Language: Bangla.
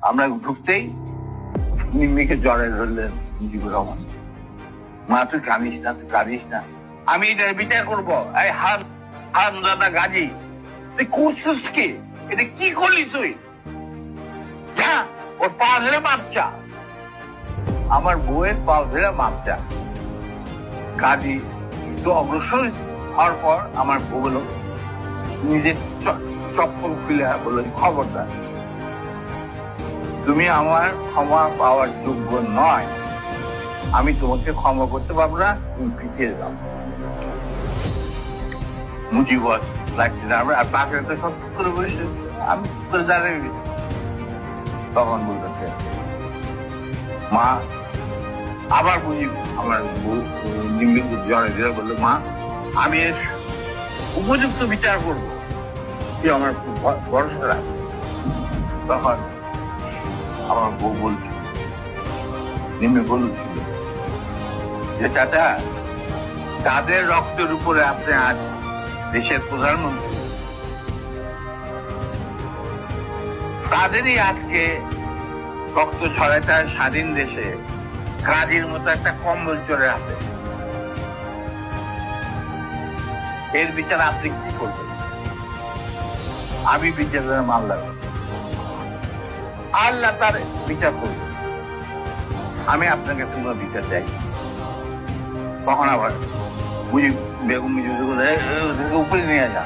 আমরা ঢুকতেই নিম্মিকে জ্বরে ধরলেন মুজিবুর রহমান। মা তুই কাঁদিস না, তুই কাঁদিস না, আমি এটার বিচার করবো। এই হারামজাদা গাজী, তুই করছিস কি? এটা কি করলি তুই? যা ওর পা ধরে মাপ চা। আমার বউয়ের পা ধরে মাপ চা। গাজী একটু অগ্রসর হওয়ার পর আমার বউ বলল, নিজের চপ্পল খুলে বললেন, খবরদার, তুমি আমার ক্ষমা পাওয়ার যোগ্য নয়, আমি তোমাকে ক্ষমা করতে পারবো না, তুমি পিছিয়ে যাও। মুজিব লাগছে না, আর তাকে তো সব করে বলেছে, আমি তো জানি। তখন বলতেছে মা, আবার মুজিব আমার জ্বরে ধরে বললো, মা আমি এর উপযুক্ত বিচার করবো, তুই আমার খুব ভরসা রাখ। তখন আমার বউ বলছিল, নিম্নে বলছিল যে চাচা, তাদের রক্তের উপরে আপনি আজ দেশের প্রধানমন্ত্রী, তাদেরই আজকে রক্ত ছড়ায় তার স্বাধীন দেশে কাজের মতো একটা কম্বল চলে আসে। এর বিচার আপনি কি করবেন? আমি বিচারের মামলা করব, আল্লাহ তার বিচার করবে, আমি আপনাকে কোনো বিচার চাই। তখন আবার বেগম উপরে নিয়ে যা।